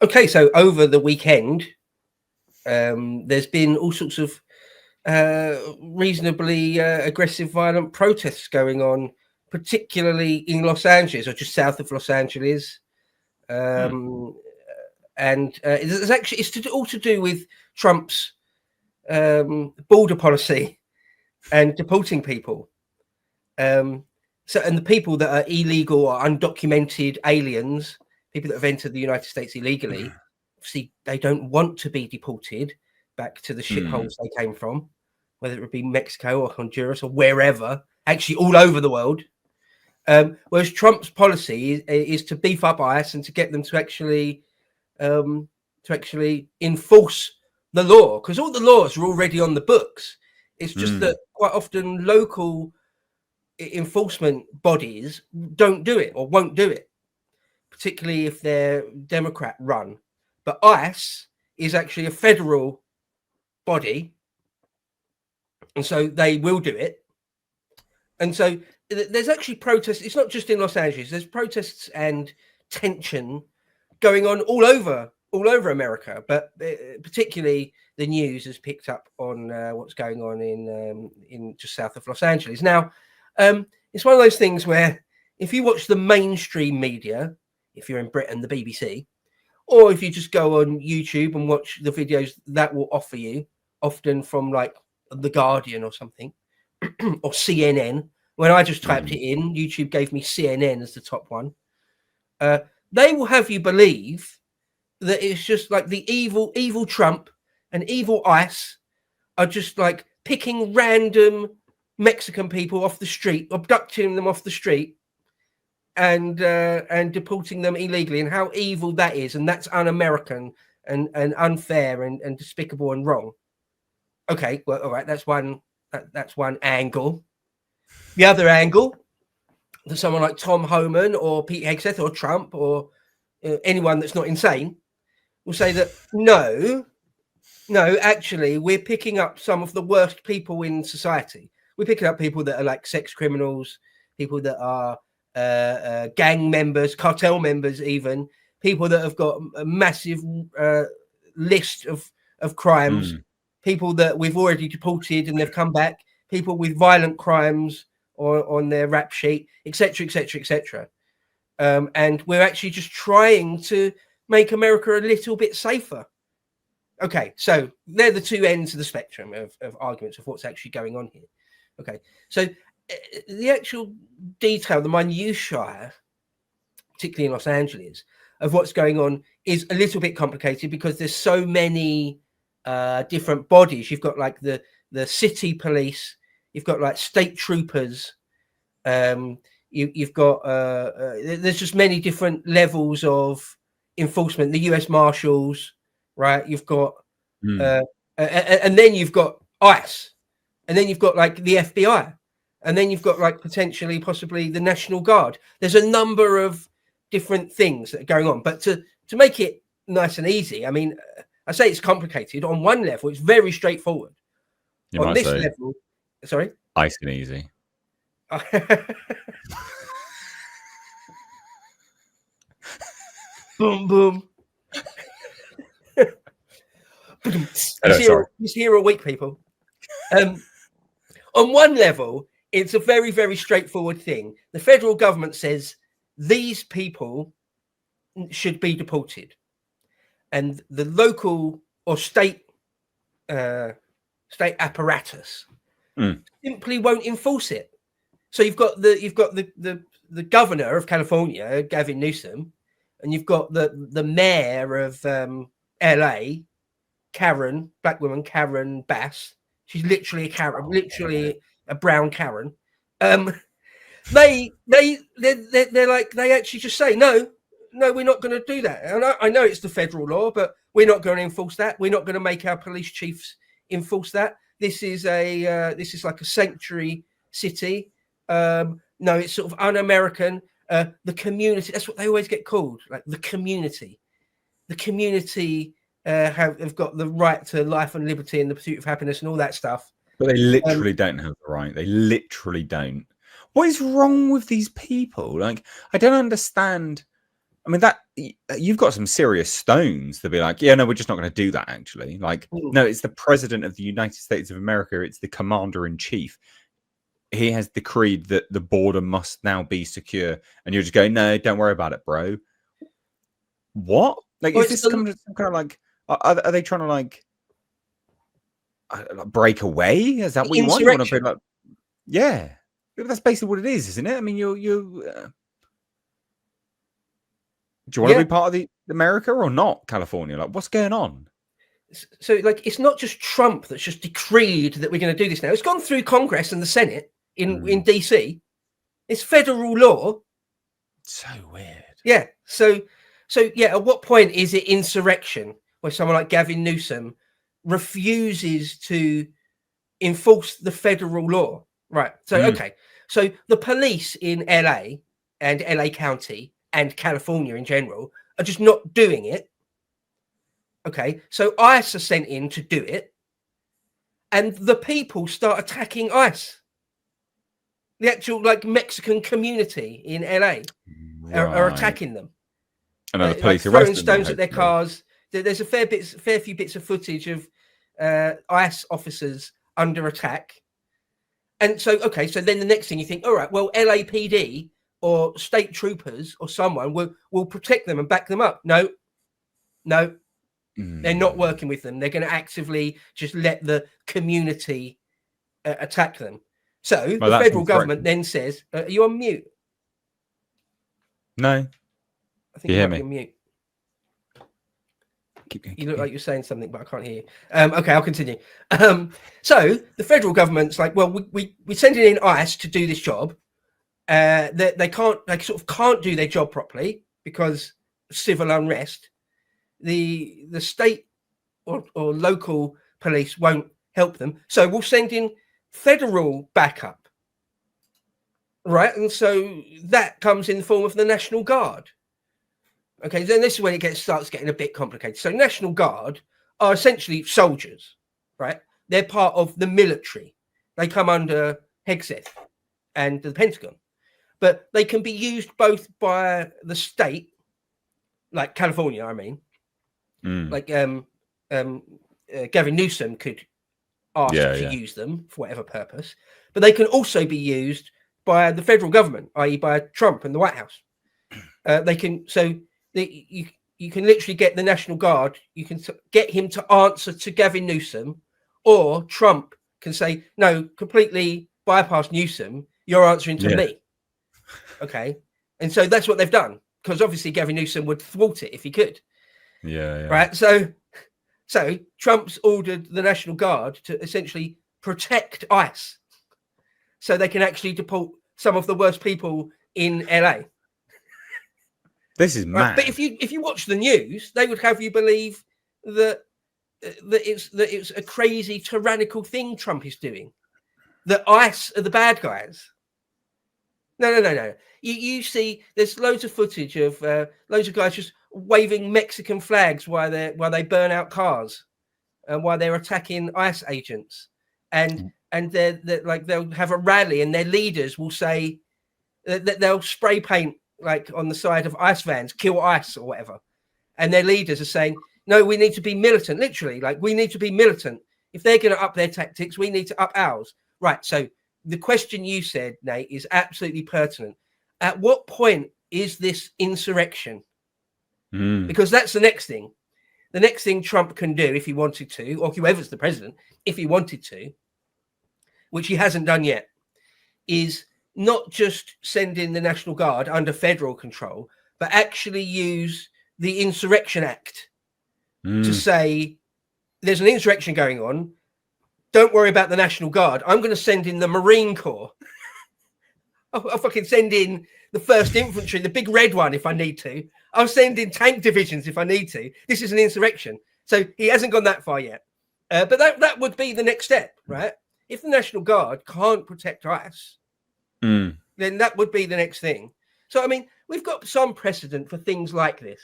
Okay, so over the weekend, there's been all sorts of reasonably aggressive, violent protests going on, particularly in Los Angeles or just south of Los Angeles. And it's all to do with Trump's border policy and deporting people. And the people that are illegal or undocumented aliens, people that have entered the United States illegally, obviously they don't want to be deported back to the shitholes they came from, whether it would be Mexico or Honduras or wherever, actually all over the world. Whereas Trump's policy is to beef up ICE and to get them to actually enforce the law, because all the laws are already on the books. It's just that quite often local enforcement bodies don't do it or won't do it, particularly if they're Democrat run. But ICE is actually a federal body, and so they will do it. And so there's actually protests. It's not just in Los Angeles. There's protests and tension going on all over America, but particularly the news has picked up on what's going on in just south of Los Angeles. Now, it's one of those things where if you watch the mainstream media, if you're in Britain, the BBC, or if you just go on YouTube and watch the videos that will offer you, often from like The Guardian or something, or CNN. When I just typed it in, YouTube gave me CNN as the top one. They will have you believe that it's just like the evil Trump and evil ICE are just like picking random Mexican people off the street, abducting them off the street, and deporting them illegally, and how evil that is, and that's un-American and unfair and despicable and wrong. Okay, well, all right, that's one angle. The other angle, that someone like Tom Homan or Pete Hegseth or Trump or anyone that's not insane will say that no, actually, we're picking up some of the worst people in society. We're picking up people that are like sex criminals, people that are gang members, cartel members, even people that have got a massive list of crimes, people that we've already deported and they've come back, people with violent crimes on their rap sheet, etc., etc., etc. And we're actually just trying to make America a little bit safer. Okay, so they're the two ends of the spectrum of arguments of what's actually going on here. Okay, so the actual detail, the minutiae, particularly in Los Angeles, of what's going on is a little bit complicated because there's so many different bodies. You've got like the city police, you've got like state troopers, you've got there's just many different levels of enforcement. The U.S. Marshals, right? You've got and then you've got ICE, and then you've got like the FBI, and then you've got like possibly the National Guard. There's a number of different things that are going on, but to make it nice and easy, I mean, I say it's complicated. On one level, it's very straightforward. On this level, sorry, nice and easy. Boom, boom. He's here all week, people. On one level, it's a very, very straightforward thing. The federal government says these people should be deported, and the local or state apparatus simply won't enforce it. So you've got the governor of California, Gavin Newsom, and you've got the mayor of LA, black woman Karen Bass. She's literally a Karen, literally a brown Karen. They're like, they actually just say no, we're not going to do that. And I know it's the federal law, but we're not going to enforce that. We're not going to make our police chiefs enforce that. This is like a sanctuary city. No, it's sort of un-American. The community, that's what they always get called, like the community. The community have got the right to life and liberty and the pursuit of happiness and all that stuff. But they literally don't have the right. They literally don't. What is wrong with these people? Like, I don't understand I mean, that you've got some serious stones to be like, yeah, no, we're just not going to do that. Actually, like, no, it's the president of the United States of America. It's the commander in chief. He has decreed that the border must now be secure, and you're just going, no, don't worry about it, bro. What? Like, Well, is this some kind of like? Are they trying to like break away? Is that what you want? You want to be like, yeah, that's basically what it is, isn't it? I mean, do you want to be part of the America or not, California? Like, what's going on? So, like, it's not just Trump that's just decreed that we're going to do this now. It's gone through Congress and the Senate in DC. It's federal law. So weird. Yeah. So yeah. At what point is it insurrection where someone like Gavin Newsom refuses to enforce the federal law? Right. So okay. So the police in LA and LA County and California in general are just not doing it. Okay, so ICE are sent in to do it, and the people start attacking ICE. The actual like Mexican community in LA are attacking them. And the police like throwing stones at their cars. There's a fair few bits of footage of ICE officers under attack. And so, okay, so then the next thing you think, all right, well, LAPD or state troopers or someone will protect them and back them up. No. They're not working with them. They're going to actively just let the community attack them. So the federal government then says, are you on mute? No. I think you might be on mute. You look like you're saying something, but I can't hear you. Okay, I'll continue. So the federal government's like, well, we're sending in ICE to do this job. They sort of can't do their job properly because of civil unrest. The state or local police won't help them, so we'll send in federal backup, right? And so that comes in the form of the National Guard. Okay, then this is when it starts getting a bit complicated. So National Guard are essentially soldiers, right? They're part of the military. They come under Hegseth and the Pentagon, but they can be used both by the state, like California, I mean. Like Gavin Newsom could ask to use them for whatever purpose, but they can also be used by the federal government, i.e. by Trump and the White House. They can, so you can literally get the National Guard, you can get him to answer to Gavin Newsom, or Trump can say, no, completely bypass Newsom, you're answering to me. Okay. And so that's what they've done, because obviously Gavin Newsom would thwart it if he could. Right. So Trump's ordered the National Guard to essentially protect ICE so they can actually deport some of the worst people in LA. This is mad. But if you watch the news, they would have you believe that it's a crazy tyrannical thing Trump is doing. That ICE are the bad guys. No. You see, there's loads of footage of loads of guys just waving Mexican flags while they burn out cars and while they're attacking ICE agents, and they're like, they'll have a rally and their leaders will say that they'll spray paint like on the side of ICE vans, kill ICE or whatever, and their leaders are saying, no, we need to be militant. Literally, like, we need to be militant. If they're going to up their tactics, we need to up ours. Right. So the question you said, Nate, is absolutely pertinent. At what point is this insurrection? Because that's the next thing. The next thing Trump can do if he wanted to, or whoever's the president, if he wanted to, which he hasn't done yet, is not just send in the National Guard under federal control, but actually use the Insurrection Act to say, there's an insurrection going on. Don't worry about the National Guard. I'm going to send in the Marine Corps. I'll fucking send in the 1st Infantry, the big red one, if I need to. I'll send in tank divisions if I need to. This is an insurrection. So he hasn't gone that far yet. But that would be the next step, right? If the National Guard can't protect ICE, then that would be the next thing. So, I mean, we've got some precedent for things like this.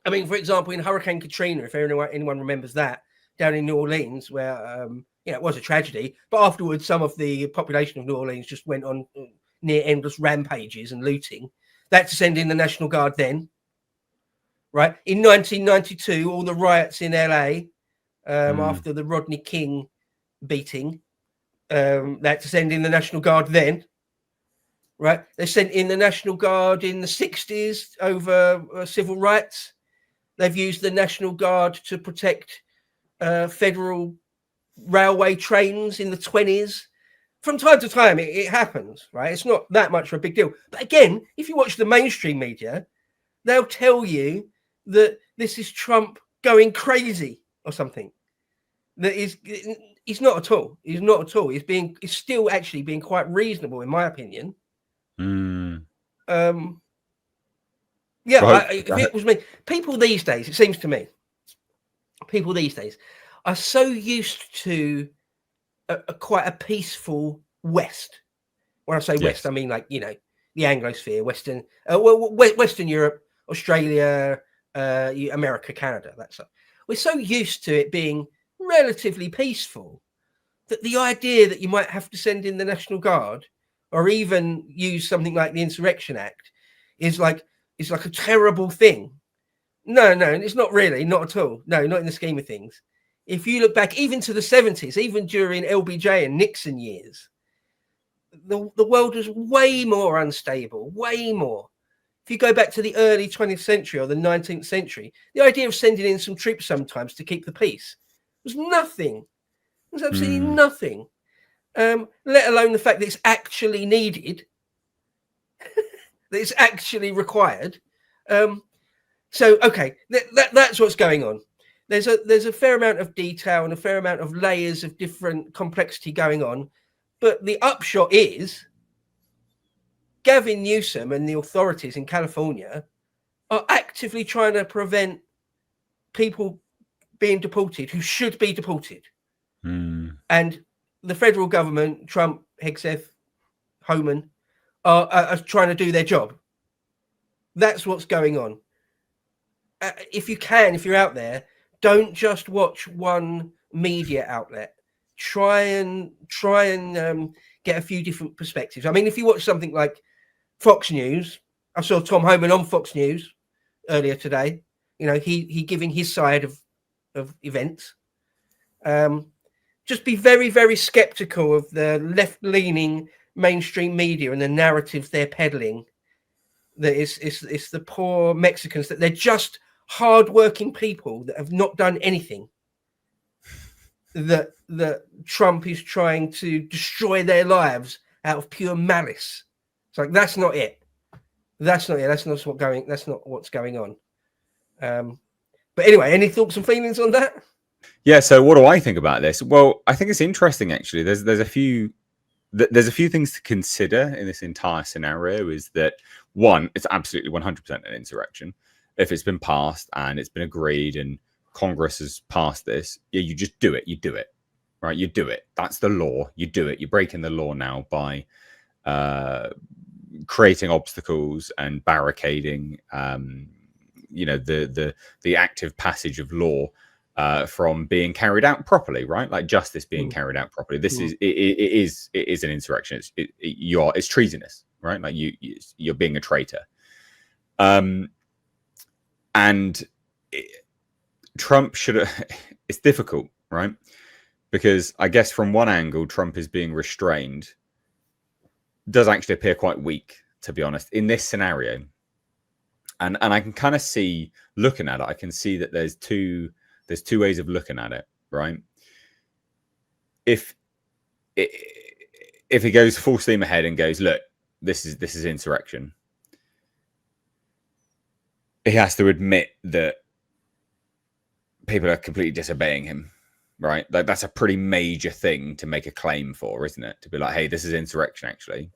I mean, for example, in Hurricane Katrina, if anyone remembers that, down in New Orleans, where it was a tragedy, but afterwards some of the population of New Orleans just went on near endless rampages and looting. That to send in the National Guard then, right? In 1992, all the riots in LA after the Rodney King beating, they had to send in the National Guard then, right? They sent in the National Guard in the 60s over civil rights. They've used the National Guard to protect federal railway trains in the 20s. From time to time, it happens, right? It's not that much of a big deal. But again, if you watch the mainstream media, they'll tell you that this is Trump going crazy or something. That is, he's not at all. He's not at all. He's still actually being quite reasonable, in my opinion. Yeah, if it was me, people these days, it seems to me, people these days are so used to quite a peaceful West. When I say West, I mean like, you know, the Anglosphere, Western Europe, Australia, America, Canada, that stuff. We're so used to it being relatively peaceful that the idea that you might have to send in the National Guard or even use something like the Insurrection Act is like a terrible thing. No, it's not really, not at all. No, not in the scheme of things. If you look back even to the 70s, even during LBJ and Nixon years, the world was way more unstable, way more. If you go back to the early 20th century or the 19th century, the idea of sending in some troops sometimes to keep the peace was nothing. It was absolutely nothing. Let alone the fact that it's actually needed, that it's actually required. So, okay, that's what's going on. There's a fair amount of detail and a fair amount of layers of different complexity going on. But the upshot is Gavin Newsom and the authorities in California are actively trying to prevent people being deported who should be deported. And the federal government, Trump, Hegseth, Homan, are trying to do their job. That's what's going on. If you're out there, don't just watch one media outlet. Try and get a few different perspectives. I mean, if you watch something like Fox News, I saw Tom Homan on Fox News earlier today. You know, he giving his side of events. Just be very, very skeptical of the left-leaning mainstream media and the narratives they're peddling. That it's the poor Mexicans, that they're just hard-working people that have not done anything. That Trump is trying to destroy their lives out of pure malice. It's like, that's not it. That's not it. That's not what's going on. But anyway, any thoughts and feelings on that? Yeah. So what do I think about this? Well, I think it's interesting actually. There's a few things to consider in this entire scenario. Is that one? It's absolutely 100% an insurrection. If it's been passed and it's been agreed and Congress has passed this, yeah, you just do it. You do it, right? You do it. That's the law. You do it. You're breaking the law now by creating obstacles and barricading. You know, the active passage of law from being carried out properly, right? Like justice being carried out properly. This is it is an insurrection. It's treasonous, right? Like you're being a traitor. And Trump should. It's difficult, right? Because I guess from one angle, Trump is being restrained. Does actually appear quite weak, to be honest, in this scenario. And I can kind of see, looking at it, I can see that there's two ways of looking at it, right? If he goes full steam ahead and goes, look, this is insurrection, he has to admit that people are completely disobeying him, right? Like that's a pretty major thing to make a claim for, isn't it? To be like, hey, this is insurrection, actually,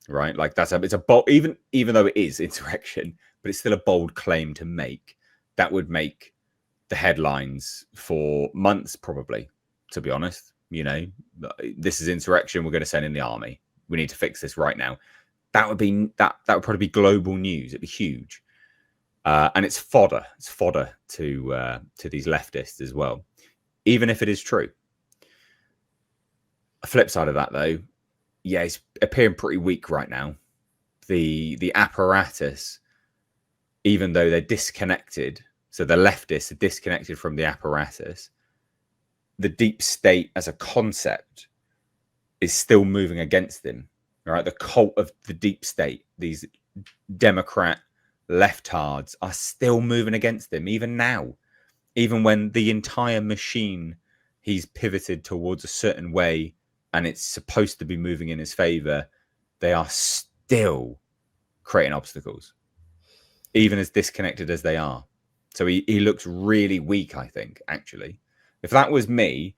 right? Like it's a bold, even though it is insurrection, but it's still a bold claim to make. That would make the headlines for months, probably, to be honest. You know, this is insurrection. We're going to send in the army. We need to fix this right now. That would probably be global news. It'd be huge. And it's fodder. It's fodder to these leftists as well, even if it is true. A flip side of that, though, yeah, he's appearing pretty weak right now. The apparatus even though they're disconnected. So the leftists are disconnected from the apparatus. The deep state as a concept is still moving against them. Right, the cult of the deep state, these Democrat leftards, are still moving against him, even now. Even when the entire machine he's pivoted towards a certain way and it's supposed to be moving in his favor, they are still creating obstacles, even as disconnected as they are. So he looks really weak, I think, actually. If that was me,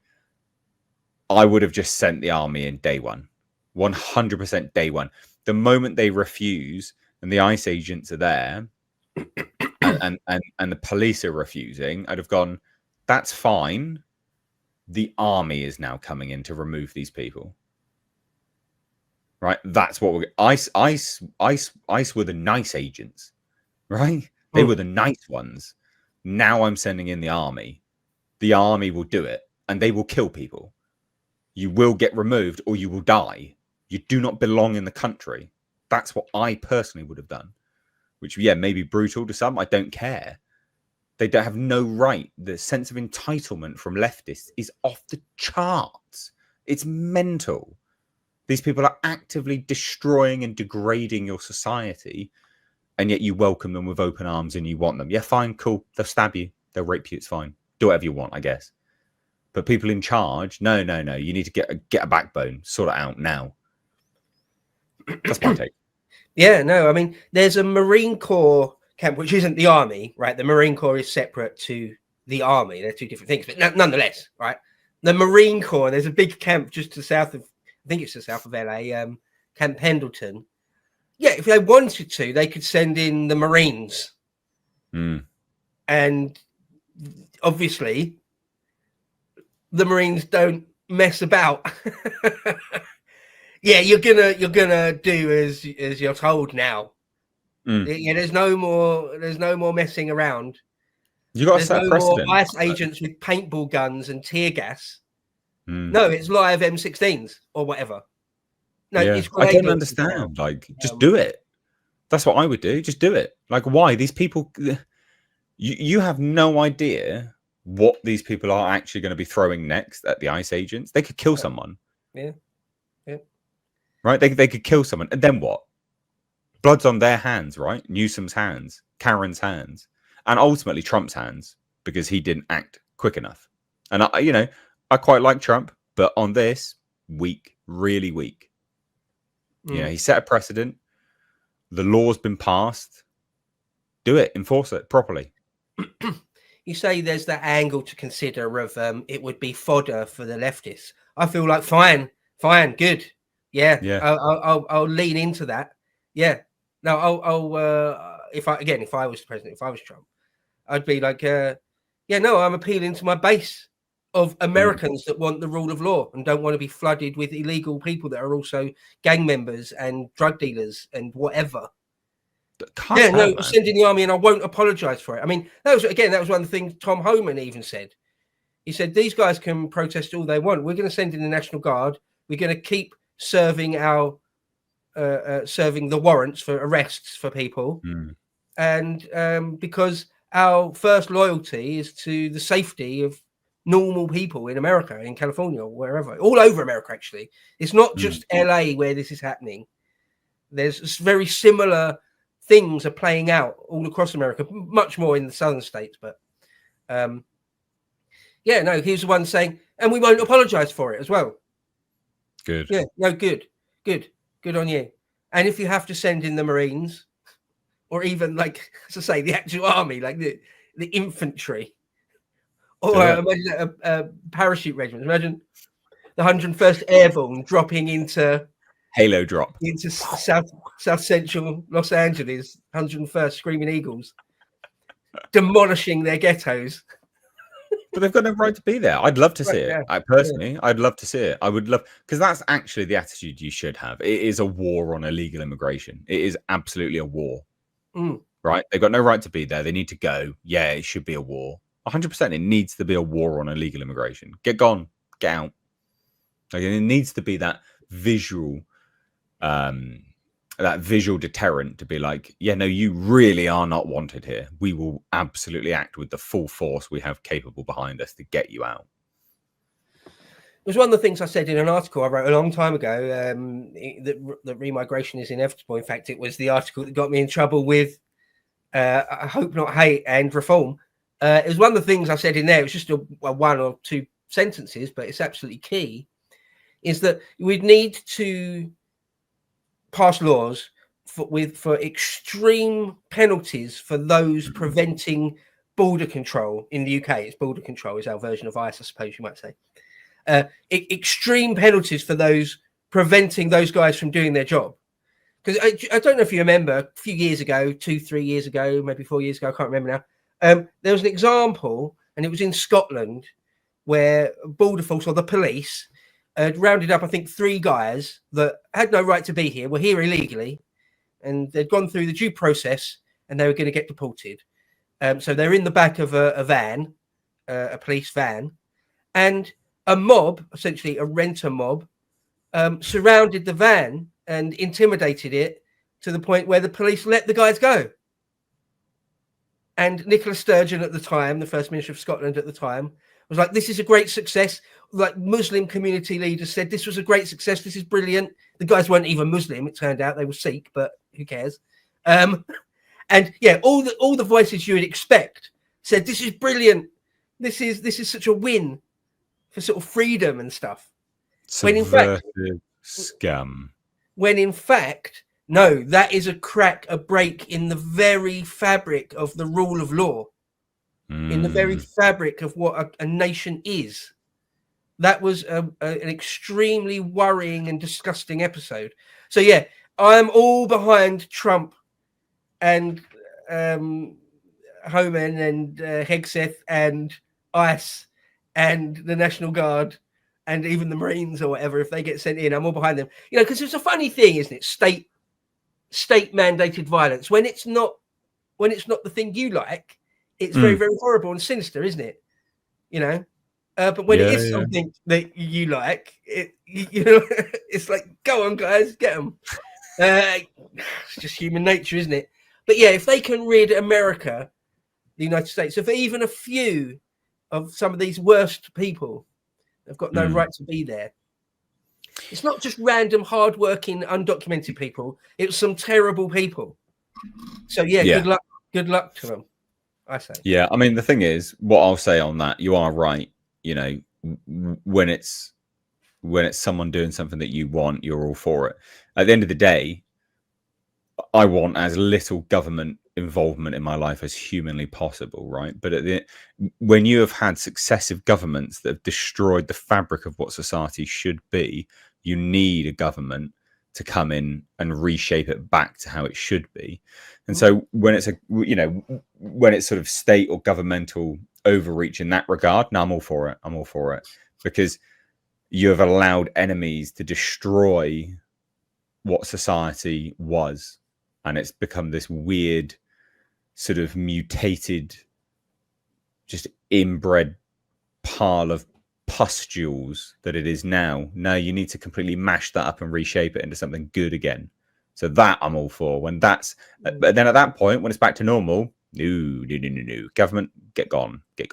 I would have just sent the army in day one. 100% day one. The moment they refuse and the ICE agents are there and the police are refusing, I'd have gone, that's fine. The army is now coming in to remove these people. Right? That's what ICE were the nice agents, right? They were the nice ones. Now I'm sending in the army. The army will do it and they will kill people. You will get removed or you will die. You do not belong in the country. That's what I personally would have done. Which, yeah, may be brutal to some. I don't care. They don't have no right. The sense of entitlement from leftists is off the charts. It's mental. These people are actively destroying and degrading your society, and yet you welcome them with open arms and you want them. Yeah, fine, cool. They'll stab you. They'll rape you. It's fine. Do whatever you want, I guess. But people in charge, no. You need to get a backbone. Sort it out now. That's my take. Yeah, no, I mean, there's a Marine Corps camp, which isn't the army, right? The Marine Corps is separate to the army. They're two different things, but nonetheless, right? The Marine Corps, there's a big camp just to the south of, I think it's the south of LA, Camp Pendleton. Yeah, if they wanted to, they could send in the Marines. And obviously, the Marines don't mess about. Yeah, you're gonna do as you're told now. Yeah, there's no more messing around. You got to set a precedent. More ICE agents with paintball guns and tear gas. No, it's live M16s or whatever. No, yeah. it's I don't understand. Like, just do it. That's what I would do. Just do it. Like, why? These people, you have no idea what these people are actually going to be throwing next at the ICE agents. They could kill someone. Yeah. Right? They could kill someone. And then what? Blood's on their hands, right? Newsom's hands, Karen's hands, and ultimately Trump's hands, because he didn't act quick enough. And I quite like Trump, but on this, weak, really weak. Yeah, he set a precedent. The law's been passed. Do it, enforce it properly. You say there's that angle to consider of it would be fodder for the leftists. I feel like fine, good. Yeah. I'll lean into that. Yeah. No, I'll if I was the president, if I was Trump, I'd be like, I'm appealing to my base of Americans that want the rule of law and don't want to be flooded with illegal people that are also gang members and drug dealers and whatever. Send in the army and I won't apologize for it. I mean, that was one of the things Tom Homan even said. He said, these guys can protest all they want. We're going to send in the National Guard. We're going to keep serving serving the warrants for arrests for people. And because our first loyalty is to the safety of normal people in America, in California, or wherever, all over America, actually. It's not just LA where this is happening. There's very similar things are playing out all across America, much more in the southern states. But he's the one saying, and we won't apologize for it as well. Good. Yeah, no, good on you. And if you have to send in the Marines, or even, like, as I say, the actual army, like the infantry, or imagine a parachute regiment. Imagine the 101st Airborne dropping into Halo drop into South Central Los Angeles, 101st Screaming Eagles, demolishing their ghettos. But they've got no right to be there. I'd love to see it. I'd love to see it. I would love, because that's actually the attitude you should have. It is a war on illegal immigration. It is absolutely a war. Right? They've got no right to be there. They need to go. Yeah, it should be a war. 100%. It needs to be a war on illegal immigration. Get gone. Get out. Like, it needs to be that visual that visual deterrent to be like, yeah, no, you really are not wanted here. We will absolutely act with the full force we have capable behind us to get you out. It was one of the things I said in an article I wrote a long time ago, that remigration is inevitable. In fact, it was the article that got me in trouble with I Hope Not Hate and Reform. It was one of the things I said in there. It was just a one or two sentences, but it's absolutely key, is that we'd need to pass laws for extreme penalties for those preventing border control in the UK. It's border control is our version of ICE, I suppose you might say. Extreme penalties for those preventing those guys from doing their job. Because I don't know if you remember, a few years ago, 2-3 years ago, maybe 4 years ago, I can't remember now. There was an example, and it was in Scotland, where border force or the police had rounded up, I think, 3 guys that had no right to be here, were here illegally, and they'd gone through the due process, and they were going to get deported. So they're in the back of a van, a police van, and a mob, essentially a renter mob, surrounded the van and intimidated it to the point where the police let the guys go. And Nicola Sturgeon at the time, the First Minister of Scotland at the time, was like, this is a great success. Like Muslim community leaders said, this was a great success. This is brilliant. The guys weren't even Muslim. It turned out they were Sikh, but who cares? And yeah, all the voices you would expect said, this is brilliant. This is such a win for sort of freedom and stuff. Subversive scum. When in fact, no, that is a break in the very fabric of the rule of law, in the very fabric of what a nation is. That was an extremely worrying and disgusting episode. So yeah, I'm all behind Trump and Homan and Hegseth and ICE and the National Guard and even the Marines or whatever. If they get sent in, I'm all behind them. You know, because it's a funny thing, isn't it? State mandated violence. When it's not the thing you like, it's very, very horrible and sinister, isn't it? You know. But when it is something that you like, you know, it's like, go on, guys, get them. It's just human nature, isn't it? But yeah, if they can rid America, the United States, of even a few of some of these worst people, they've got no right to be there. It's not just random, hardworking, undocumented people. It's some terrible people. So yeah, good luck to them, I say. Yeah, I mean, the thing is, what I'll say on that, you are right. You know, when it's someone doing something that you want, you're all for it. At the end of the day, I want as little government involvement in my life as humanly possible, right? But when you have had successive governments that have destroyed the fabric of what society should be, you need a government to come in and reshape it back to how it should be. And so when it's when it's sort of state or governmental overreach in that regard, no, I'm all for it. I'm all for it, because you have allowed enemies to destroy what society was, and it's become this weird sort of mutated, just inbred pile of pustules that it is now. No, you need to completely mash that up and reshape it into something good again. So that I'm all for. When that's, but then at that point, when it's back to normal, no, government, get gone, get